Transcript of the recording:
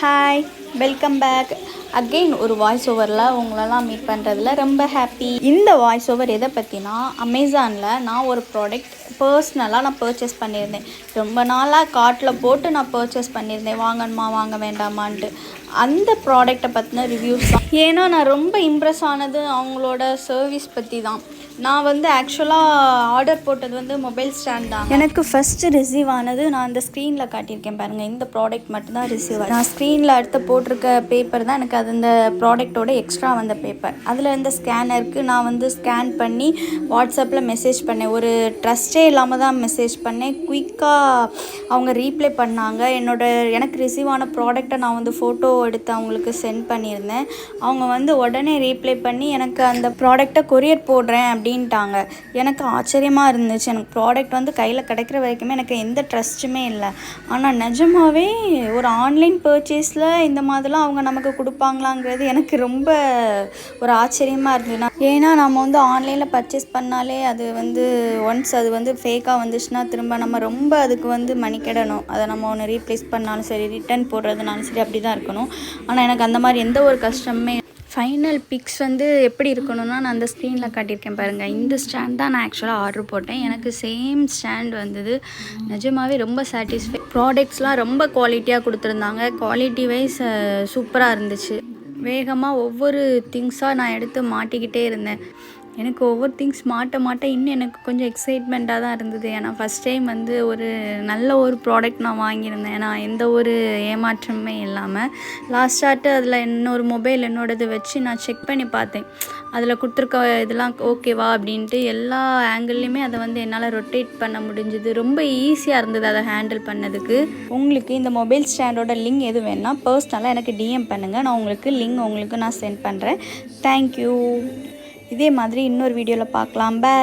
Hi, welcome back again. ஒரு voice ஓவரில் உங்களெல்லாம் மீட் பண்ணுறதுல ரொம்ப ஹாப்பி. இந்த வாய்ஸ் ஓவர் எதை பற்றினா, அமேசானில் நான் ஒரு ப்ராடக்ட் பர்ஸ்னலாக நான் பர்ச்சேஸ் பண்ணியிருந்தேன். ரொம்ப நாளாக கார்ட்டில் போட்டு நான் பர்ச்சேஸ் பண்ணியிருந்தேன், வாங்கணுமா வாங்க வேண்டாமான்ட்டு. அந்த ப்ராடக்டை பற்றின ரிவ்யூஸ் தான். ஏன்னா நான் ரொம்ப இம்ப்ரெஸ் ஆனது அவங்களோட சர்வீஸ் பற்றி தான். நான் ஆக்சுவலாக ஆர்டர் போட்டது மொபைல் ஸ்டாண்ட் தான். எனக்கு ஃபஸ்ட்டு ரிசீவ் ஆனது நான் அந்த ஸ்க்ரீனில் காட்டியிருக்கேன் பாருங்கள், இந்த ப்ராடக்ட் மட்டும்தான் ரிசீவ் ஆகும். நான் ஸ்க்ரீனில் அடுத்து போட்டிருக்க பேப்பர் தான் எனக்கு அது இந்த ப்ராடக்டோட எக்ஸ்ட்ரா வந்த பேப்பர். அதில் இந்த ஸ்கேனருக்கு நான் ஸ்கேன் பண்ணி வாட்ஸ்அப்பில் மெசேஜ் பண்ணேன். ஒரு ட்ரஸ்ட்டே இல்லாமல் தான் மெசேஜ் பண்ணேன். குயிக்காக அவங்க ரீப்ளை பண்ணாங்க. எனக்கு ரிசீவ் ஆன ப்ராடக்டை நான் ஃபோட்டோ எடுத்து அவங்களுக்கு சென்ட் பண்ணியிருந்தேன். அவங்க உடனே ரீப்ளை பண்ணி எனக்கு அந்த ப்ராடக்டை கொரியர் போடுறேன் அப்படின்ட்டாங்க. எனக்கு ஆச்சரியமாக இருந்துச்சு. எனக்கு ப்ராடக்ட் கையில் கிடைக்கிற வரைக்குமே எனக்கு எந்த ட்ரஸ்ட்டுமே இல்லை. ஆனால் நிஜமாகவே ஒரு ஆன்லைன் பர்ச்சேஸில் இந்த மாதிரிலாம் அவங்க நமக்கு கொடுப்பாங்களாங்கிறது எனக்கு ரொம்ப ஒரு ஆச்சரியமாக இருந்ததுன்னா. ஏன்னா நம்ம ஆன்லைனில் பர்ச்சேஸ் பண்ணாலே அது ஒன்ஸ் அது ஃபேக்காக வந்துச்சுன்னா திரும்ப நம்ம ரொம்ப அதுக்கு மணிக்கிடணும். அதை நம்ம ஒன்று ரீப்ளேஸ் பண்ணாலும் சரி, ரிட்டன் போடுறதுனாலும் சரி, அப்படி தான் இருக்கணும். ஆனால் எனக்கு அந்த மாதிரி எந்த ஒரு கஷ்டமே. ஃபைனல் பிக்ஸ் எப்படி இருக்கணும்னா, நான் அந்த ஸ்க்ரீனில் காட்டியிருக்கேன் பாருங்கள். இந்த ஸ்டாண்ட் தான் நான் ஆக்சுவலாக ஆர்டர் போட்டேன். எனக்கு சேம் ஸ்டாண்ட் வந்தது. நிஜமாகவே ரொம்ப சாட்டிஸ்ஃபை. ப்ராடக்ட்ஸ்லாம் ரொம்ப குவாலிட்டியாக கொடுத்துருந்தாங்க. குவாலிட்டி வைஸ் சூப்பராக இருந்துச்சு. வேகமாக ஒவ்வொரு திங்ஸாக நான் எடுத்து மாட்டிக்கிட்டே இருந்தேன். எனக்கு ஒவ்வொரு திங்ஸ் மாட்ட இன்னும் எனக்கு கொஞ்சம் எக்ஸைட்மெண்ட்டாக தான் இருந்தது. ஏன்னா ஃபஸ்ட் டைம் ஒரு நல்ல ஒரு ப்ராடக்ட் நான் வாங்கியிருந்தேன். நான் எந்த ஒரு ஏமாற்றமே இல்லாமல் லாஸ்ட்டாட்டு அதில் இன்னொரு மொபைல் என்னோடது வச்சு நான் செக் பண்ணி பார்த்தேன். அதில் கொடுத்துருக்க இதெல்லாம் ஓகேவா அப்படின்ட்டு எல்லா ஆங்கிள்லேயுமே அதை என்னால் ரொட்டேட் பண்ண முடிஞ்சுது. ரொம்ப ஈஸியாக இருந்தது அதை ஹேண்டில் பண்ணதுக்கு. உங்களுக்கு இந்த மொபைல் ஸ்டாண்டோட லிங்க் எது வேணுன்னா பர்ஸ்னலாக எனக்கு டிஎம் பண்ணுங்கள். நான் உங்களுக்கு நான் சென்ட் பண்ணுறேன். தேங்க்யூ. இதே மாதிரி இன்னொரு வீடியோவில் பார்க்கலாம். பை.